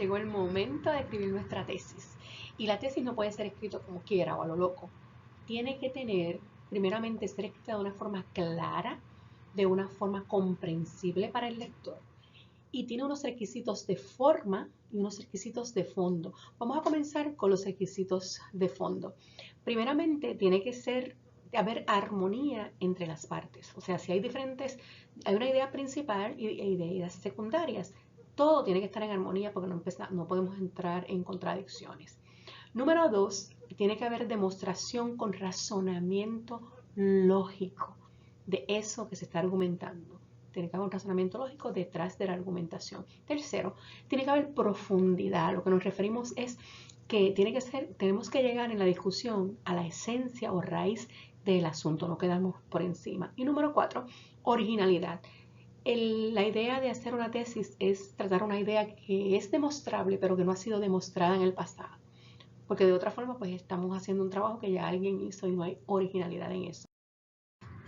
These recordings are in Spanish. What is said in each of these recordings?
Llegó el momento de escribir nuestra tesis. Y la tesis no puede ser escrita como quiera o a lo loco. Tiene que tener, primeramente, ser escrita de una forma clara, de una forma comprensible para el lector. Y tiene unos requisitos de forma y unos requisitos de fondo. Vamos a comenzar con los requisitos de fondo. Primeramente, tiene que haber armonía entre las partes. O sea, si hay una idea principal y ideas secundarias, todo tiene que estar en armonía porque no podemos entrar en contradicciones. Número 2, tiene que haber demostración con razonamiento lógico de eso que se está argumentando. Tiene que haber un razonamiento lógico detrás de la argumentación. Tercero, tiene que haber profundidad. Lo que nos referimos es que tenemos que llegar en la discusión a la esencia o raíz del asunto, no quedamos por encima. Y número 4, originalidad. La idea de hacer una tesis es tratar una idea que es demostrable, pero que no ha sido demostrada en el pasado. Porque de otra forma, pues estamos haciendo un trabajo que ya alguien hizo y no hay originalidad en eso.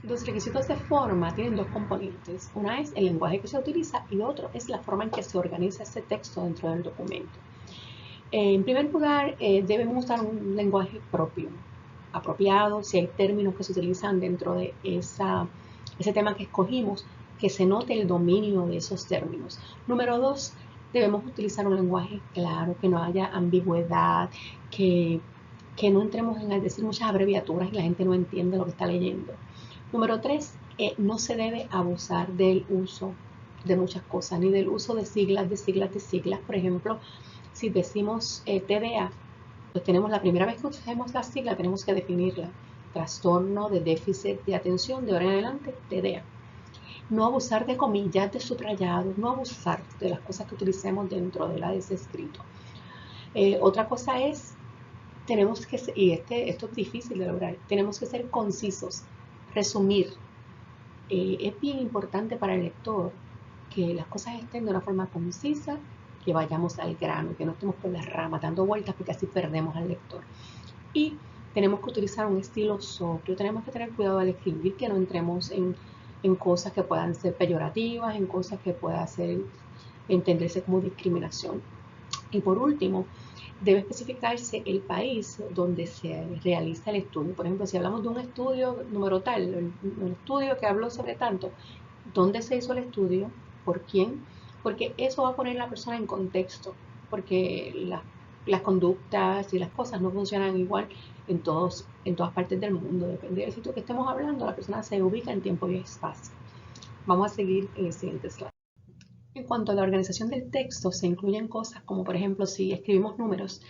Los requisitos de forma tienen dos componentes. Una es el lenguaje que se utiliza y otro es la forma en que se organiza ese texto dentro del documento. En primer lugar, debemos usar un lenguaje propio, apropiado, si hay términos que se utilizan dentro de ese tema que escogimos, que se note el dominio de esos términos. Número 2, debemos utilizar un lenguaje claro, que no haya ambigüedad, que no entremos en decir muchas abreviaturas y la gente no entiende lo que está leyendo. Número 3, no se debe abusar del uso de muchas cosas, ni del uso de siglas. Por ejemplo, si decimos TDA, pues tenemos la primera vez que usemos la sigla, tenemos que definirla. Trastorno de déficit de atención, de ahora en adelante, TDA. No abusar de comillas, de subrayados, no abusar de las cosas que utilicemos dentro de ese escrito. Otra cosa es, esto es difícil de lograr, tenemos que ser concisos, resumir. Es bien importante para el lector que las cosas estén de una forma concisa, que vayamos al grano, que no estemos por las ramas dando vueltas porque así perdemos al lector. Y tenemos que utilizar un estilo sobrio, tenemos que tener cuidado al escribir, que no entremos en cosas que puedan ser peyorativas, en cosas que puedan entenderse como discriminación. Y por último, debe especificarse el país donde se realiza el estudio. Por ejemplo, si hablamos de un estudio número tal, un estudio que habló sobre tanto, ¿dónde se hizo el estudio? ¿Por quién? Porque eso va a poner a la persona en contexto, porque las conductas y las cosas no funcionan igual en todas partes del mundo. Depende del sitio que estemos hablando, la persona se ubica en tiempo y espacio. Vamos a seguir en el siguiente slide. En cuanto a la organización del texto, se incluyen cosas como, por ejemplo, si escribimos números,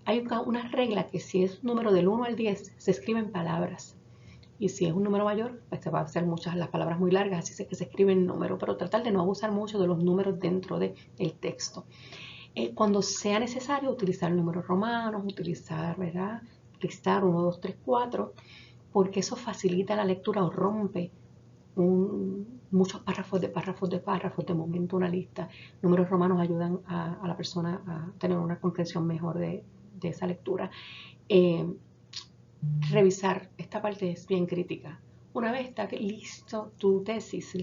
hay una regla que si es un número del 1 al 10, se escriben palabras. Y si es un número mayor, pues se va a hacer muchas las palabras muy largas, así que se escribe en número, pero tratar de no abusar mucho de los números dentro del texto. Cuando sea necesario, utilizar números romanos, utilizar, ¿verdad? Listar 1, 2, 3, 4, porque eso facilita la lectura o rompe muchos párrafos de momento una lista. Números romanos ayudan a la persona a tener una comprensión mejor de esa lectura. Revisar, esta parte es bien crítica. Una vez está lista tu tesis,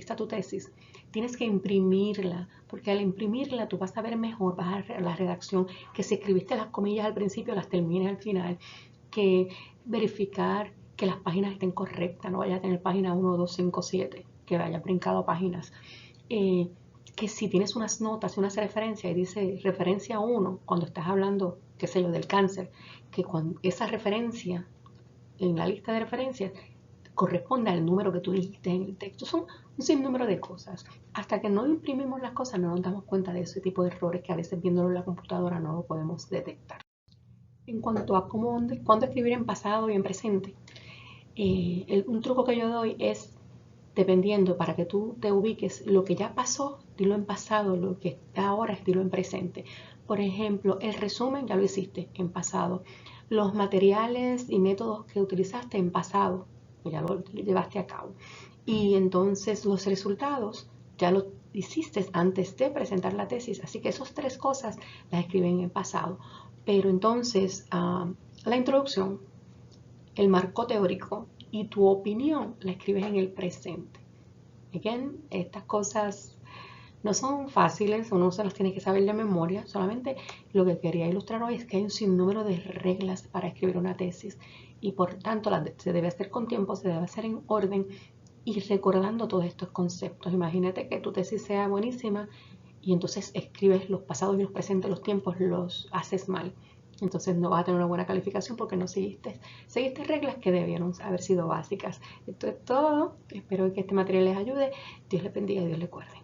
tienes que imprimirla, porque al imprimirla tú vas a ver mejor, vas a la redacción, que si escribiste las comillas al principio, las termines al final, que verificar que las páginas estén correctas, no vayas a tener página 1, 2, 5, 7, que hayas brincado páginas. Que si tienes unas notas, unas referencias y dice referencia 1, cuando estás hablando, qué sé yo, del cáncer, que cuando esa referencia en la lista de referencias corresponde al número que tú dijiste en el texto. Son un sinnúmero de cosas. Hasta que no imprimimos las cosas no nos damos cuenta de ese tipo de errores que a veces viéndolo en la computadora no lo podemos detectar. En cuanto a cuándo escribir en pasado y en presente, un truco que yo doy es, dependiendo, para que tú te ubiques, lo que ya pasó, dilo en pasado, lo que está ahora, dilo en presente. Por ejemplo, el resumen ya lo hiciste en pasado. Los materiales y métodos que utilizaste en pasado, ya lo llevaste a cabo. Y entonces los resultados ya lo hiciste antes de presentar la tesis. Así que esas tres cosas las escriben en pasado. Pero entonces la introducción, el marco teórico y tu opinión la escribes en el presente. Again, estas cosas No son fáciles, uno se las tiene que saber de memoria, solamente lo que quería ilustrar hoy es que hay un sinnúmero de reglas para escribir una tesis y por tanto se debe hacer con tiempo, se debe hacer en orden y recordando todos estos conceptos. Imagínate que tu tesis sea buenísima y entonces escribes los pasados y los presentes, los tiempos los haces mal. Entonces no vas a tener una buena calificación porque no seguiste reglas que debieron haber sido básicas. Esto es todo. Espero que este material les ayude. Dios les bendiga y Dios les guarde.